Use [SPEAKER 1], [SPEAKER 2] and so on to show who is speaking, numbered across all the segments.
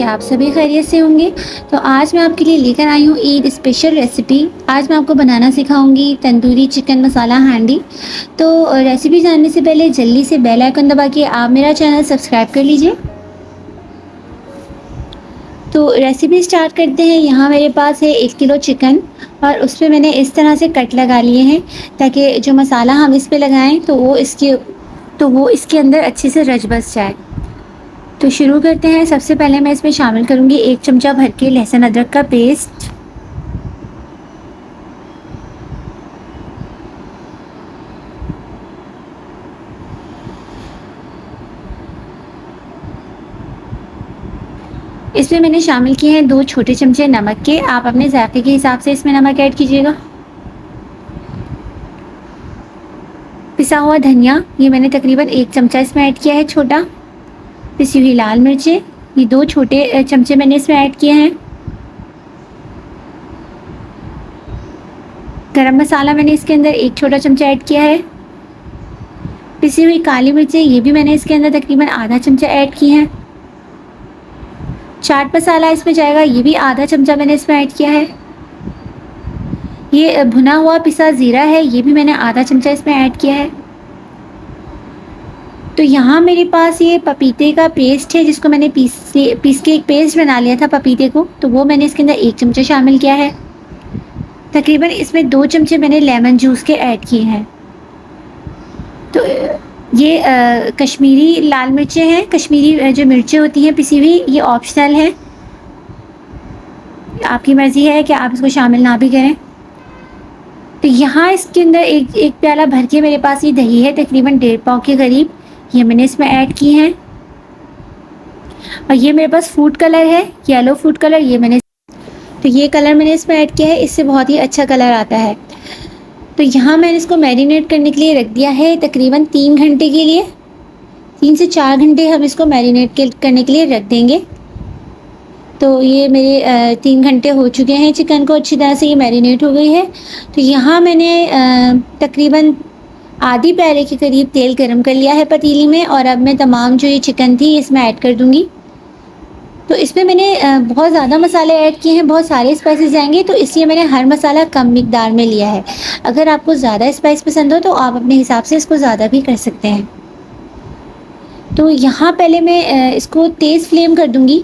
[SPEAKER 1] कि आप सभी खैरियत से होंगे। तो आज मैं आपके लिए लेकर आई हूँ ईद स्पेशल रेसिपी। आज मैं आपको बनाना सिखाऊंगी तंदूरी चिकन मसाला हांडी। तो रेसिपी जानने से पहले जल्दी से बेल आइकन दबा के आप मेरा चैनल सब्सक्राइब कर लीजिए। तो रेसिपी स्टार्ट करते हैं। यहाँ मेरे पास है 1 किलो चिकन और उस पर मैंने इस तरह से कट लगा लिए हैं ताकि जो मसाला हम इस पर लगाएं तो वो इसके अंदर अच्छे से रच बस जाए। तो शुरू करते हैं। सबसे पहले मैं इसमें शामिल करूंगी 1 चमचा भर के लहसुन अदरक का पेस्ट। इसमें मैंने शामिल किए हैं 2 छोटे चमचे नमक के। आप अपने जायके के हिसाब से इसमें नमक ऐड कीजिएगा। पिसा हुआ धनिया, ये मैंने तकरीबन 1 चमचा इसमें ऐड किया है छोटा। पिसी हुई लाल मिर्चें, ये 2 छोटे चमचे मैंने इसमें ऐड किए हैं। गरम मसाला मैंने इसके अंदर 1 छोटा चमचा ऐड किया है। पिसी हुई काली मिर्चें, ये भी मैंने इसके अंदर तकरीबन आधा चमचा ऐड की हैं। चाट मसाला इसमें जाएगा, ये भी आधा चमचा मैंने इसमें ऐड किया है। ये भुना हुआ पिसा ज़ीरा है, ये भी मैंने आधा चमचा इसमें ऐड किया है। तो यहाँ मेरे पास ये पपीते का पेस्ट है जिसको मैंने पीस के एक पेस्ट बना लिया था पपीते को, तो वो मैंने इसके अंदर 1 चमचा शामिल किया है। तकरीबन इसमें 2 चमचे मैंने लेमन जूस के ऐड किए हैं। तो ये कश्मीरी लाल मिर्चें हैं। कश्मीरी जो मिर्चें होती हैं पिसी हुई, ये ऑप्शनल है, आपकी मर्ज़ी है कि आप इसको शामिल ना भी करें। तो यहाँ इसके अंदर एक प्याला भर के मेरे पास ये दही है, तकरीबन 1.5 पाव के करीब, ये मैंने इसमें ऐड की हैं। और ये मेरे पास फूड कलर है, येलो फूड कलर, ये कलर मैंने इसमें ऐड किया है, इससे बहुत ही अच्छा कलर आता है। तो यहाँ मैंने इसको मैरिनेट करने के लिए रख दिया है तकरीबन 3 घंटे के लिए। 3 से 4 घंटे हम इसको मैरिनेट करने के लिए रख देंगे। तो ये मेरे 3 घंटे हो चुके हैं, चिकन को अच्छी तरह से ये मैरिनेट हो गई है। तो यहाँ मैंने तकरीबन आधी प्याले के करीब तेल गरम कर लिया है पतीली में, और अब मैं तमाम जो ये चिकन थी इसमें ऐड कर दूँगी। तो इसमें मैंने बहुत ज़्यादा मसाले ऐड किए हैं, बहुत सारे स्पाइसेस जाएंगे, तो इसलिए मैंने हर मसाला कम मिकदार में लिया है। अगर आपको ज़्यादा स्पाइस पसंद हो तो आप अपने हिसाब से इसको ज़्यादा भी कर सकते हैं। तो यहाँ पहले मैं इसको तेज़ फ्लेम कर दूँगी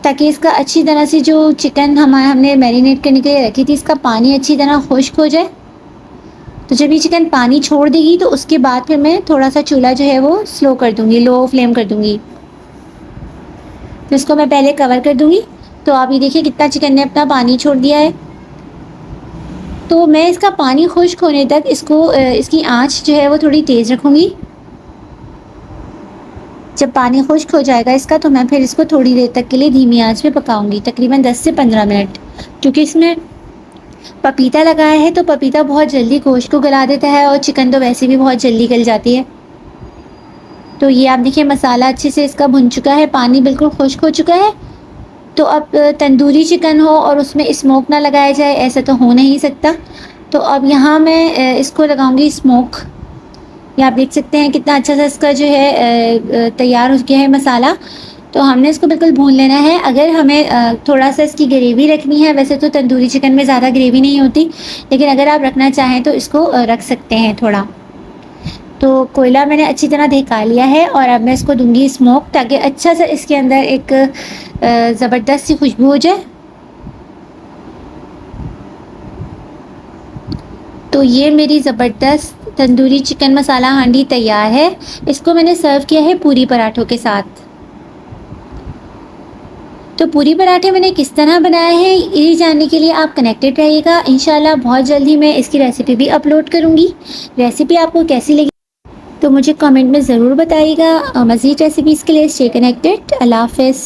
[SPEAKER 1] ताकि इसका अच्छी तरह से जो चिकन हमने मैरिनेट करने के लिए रखी थी, इसका पानी अच्छी तरह खुश्क हो जाए। तो जब ये चिकन पानी छोड़ देगी तो उसके बाद फिर मैं थोड़ा सा चूल्हा जो है वो स्लो कर दूँगी, लो फ्लेम कर दूँगी। तो इसको मैं पहले कवर कर दूँगी। तो आप ये देखिए कितना चिकन ने अपना पानी छोड़ दिया है। तो मैं इसका पानी खुश्क होने तक इसकी आंच जो है वो थोड़ी तेज़ रखूँगी। जब पानी खुश्क हो जाएगा इसका, तो मैं फिर इसको थोड़ी देर तक के लिए धीमी आंच पे पकाऊंगी, तकरीबन 10 से 15 मिनट। क्योंकि इसमें पपीता लगाया है तो पपीता बहुत जल्दी गोश्त को गला देता है, और चिकन तो वैसे भी बहुत जल्दी गल जाती है। तो ये आप देखिए मसाला अच्छे से इसका भुन चुका है, पानी बिल्कुल खुश्क हो चुका है। तो अब तंदूरी चिकन हो और उसमें स्मोक ना लगाया जाए, ऐसा तो हो नहीं सकता। तो अब यहाँ मैं इसको लगाऊंगी स्मोक। ये आप देख सकते हैं कितना अच्छा सा इसका जो है तैयार हो गया है मसाला। तो हमने इसको बिल्कुल भून लेना है। अगर हमें थोड़ा सा इसकी ग्रेवी रखनी है, वैसे तो तंदूरी चिकन में ज़्यादा ग्रेवी नहीं होती, लेकिन अगर आप रखना चाहें तो इसको रख सकते हैं थोड़ा। तो कोयला मैंने अच्छी तरह धका लिया है, और अब मैं इसको दूंगी स्मोक, ताकि अच्छा सा इसके अंदर एक ज़बरदस्त सी खुशबू हो जाए। तो ये मेरी ज़बरदस्त तंदूरी चिकन मसाला हांडी तैयार है। इसको मैंने सर्व किया है पूरी पराठों के साथ। तो पूरी पराठे मैंने किस तरह बनाए हैं, ये जानने के लिए आप कनेक्टेड रहिएगा। इंशाल्लाह बहुत जल्दी मैं इसकी रेसिपी भी अपलोड करूँगी। रेसिपी आपको कैसी लगी तो मुझे कमेंट में ज़रूर बताइएगा। मज़ीद रेसिपीज़ के लिए स्टे कनेक्टेड। अल्लाह हाफ़िज़।